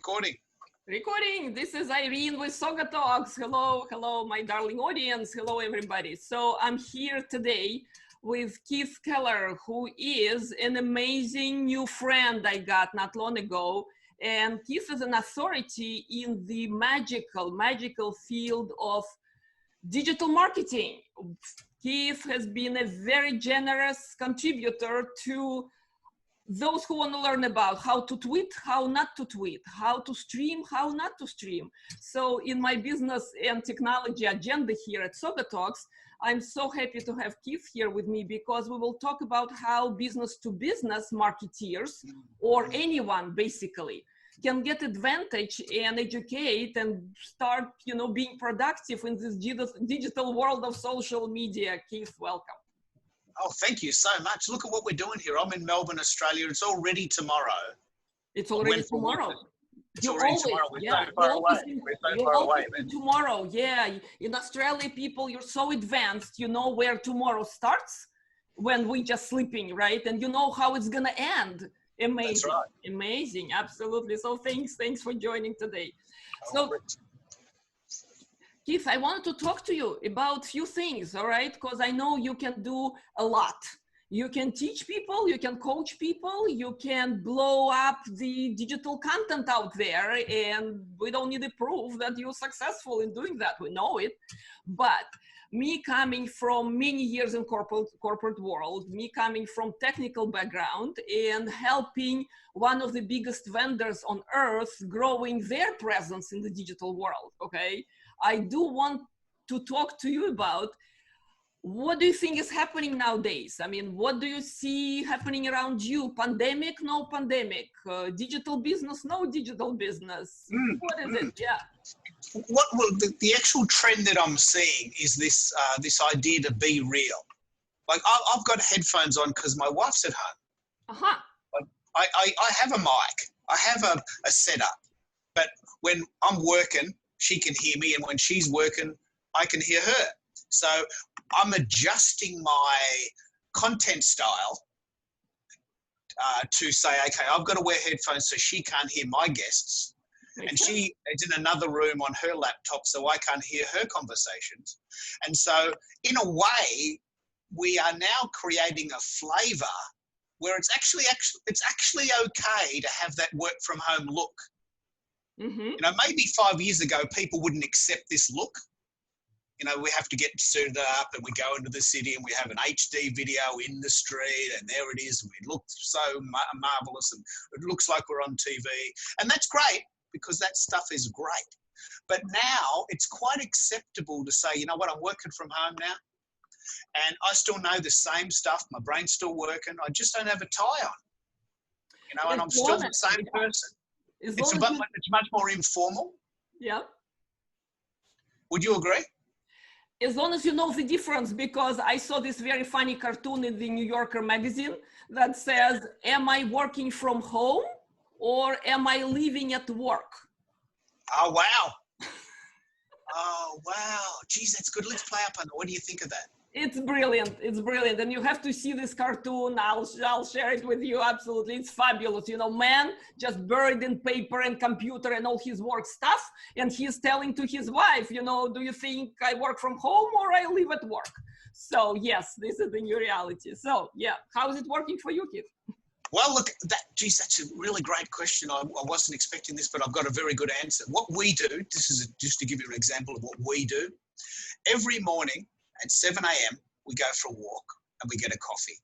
Recording. Recording. This is Irene with SaugaTalks. Hello, my darling audience. Hello, everybody. So I'm here today with Keith Keller, who is an amazing new friend I got not long ago. And Keith is an authority in the magical field of digital marketing. Keith has been a very generous contributor to those who want to learn about how to tweet, how not to tweet, how to stream, how not to stream. So in my business and technology agenda here at SaugaTalks, I'm so happy to have Keith here with me because we will talk about how business to business marketeers or anyone basically can get advantage and educate and start, being productive in this digital world of social media. Keith, welcome. Oh, thank you so much. Look at what we're doing here. I'm in Melbourne, Australia. It's already tomorrow. It's already tomorrow. It's already tomorrow. We're so far away. We're so far away, man. Tomorrow, yeah. In Australia, people, you're so advanced. You know where tomorrow starts when we just sleeping, right? And you know how it's going to end. Amazing. That's right. Amazing. Absolutely. So thanks for joining today. Keith, I wanted to talk to you about a few things, all right? Because I know you can do a lot. You can teach people, you can coach people, you can blow up the digital content out there, and we don't need to prove that you're successful in doing that. We know it. But me coming from many years in corporate world, me coming from technical background and helping one of the biggest vendors on earth growing their presence in the digital world, okay? I do want to talk to you about what do you think is happening nowadays? I mean, what do you see happening around you? Pandemic, no pandemic. Digital business, no digital business. What is it? Yeah. The actual trend that I'm seeing is this idea to be real. Like I've got headphones on because my wife's at home. Like, I have a mic. I have a setup. But when I'm working, she can hear me, and when she's working, I can hear her. So I'm adjusting my content style to say, okay, I've got to wear headphones so she can't hear my guests. And she is in another room on her laptop, so I can't hear her conversations. And so in a way, we are now creating a flavor where it's actually okay to have that work from home look. Maybe 5 years ago, people wouldn't accept this look. We have to get suited up and we go into the city and we have an HD video in the street and there it is. And we look so marvelous and it looks like we're on TV. And that's great because that stuff is great. But now it's quite acceptable to say, you know what, I'm working from home now and I still know the same stuff. My brain's still working. I just don't have a tie on, and I'm still the same person. It's much more informal. Yeah. Would you agree? As long as you know the difference, because I saw this very funny cartoon in the New Yorker magazine that says, am I working from home or am I living at work? Oh, wow. Oh, wow. Geez, that's good. Let's play up on it. What do you think of that? It's brilliant. It's brilliant. And you have to see this cartoon. I'll share it with you. Absolutely. It's fabulous. Man just buried in paper and computer and all his work stuff. And he's telling to his wife, do you think I work from home or I live at work? So yes, this is the new reality. So yeah, how is it working for you, Keith? Well, look, that's a really great question. I wasn't expecting this, but I've got a very good answer. What we do, this is just to give you an example of what we do. Every morning, at 7 a.m., we go for a walk and we get a coffee.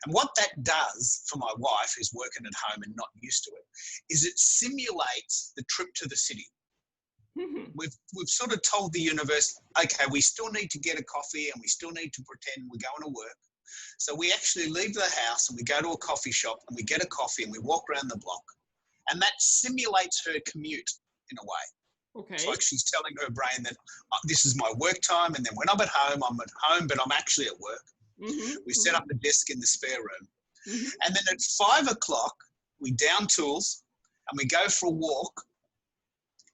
And what that does for my wife, who's working at home and not used to it, is it simulates the trip to the city. We've sort of told the universe, okay, we still need to get a coffee and we still need to pretend we're going to work. So we actually leave the house and we go to a coffee shop and we get a coffee and we walk around the block. And that simulates her commute in a way. Okay. It's like she's telling her brain that this is my work time, and then when I'm at home, but I'm actually at work. We set up a desk in the spare room. And then at 5 o'clock, we down tools and we go for a walk,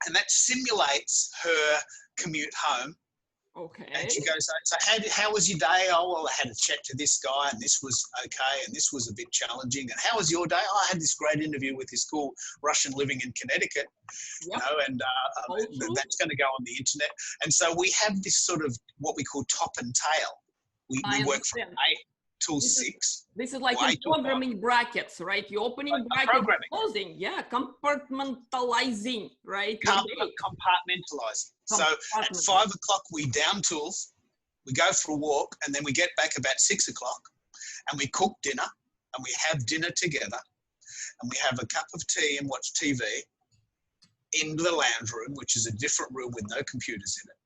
and that simulates her commute home. Okay. And she goes, so how was your day? Oh, well, I had a chat to this guy and this was okay and this was a bit challenging. And how was your day? Oh, I had this great interview with this cool Russian living in Connecticut, Yep. and that's going to go on the internet. And so we have this sort of what we call top and tail. We work from 8 till 6. This is like in programming brackets, right? You're opening brackets, closing, yeah, compartmentalizing, right? Compartmentalizing. So at 5 o'clock, we down tools, we go for a walk, and then we get back about 6 o'clock, and we cook dinner, and we have dinner together, and we have a cup of tea and watch TV in the lounge room, which is a different room with no computers in it.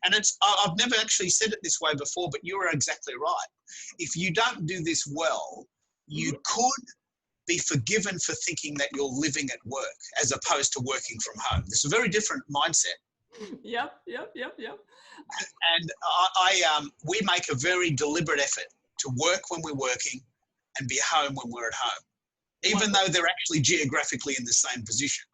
And I've never actually said it this way before, but you're exactly right. If you don't do this well, you could be forgiven for thinking that you're living at work as opposed to working from home. It's a very different mindset. Yep. And we make a very deliberate effort to work when we're working and be home when we're at home, even though they're actually geographically in the same position.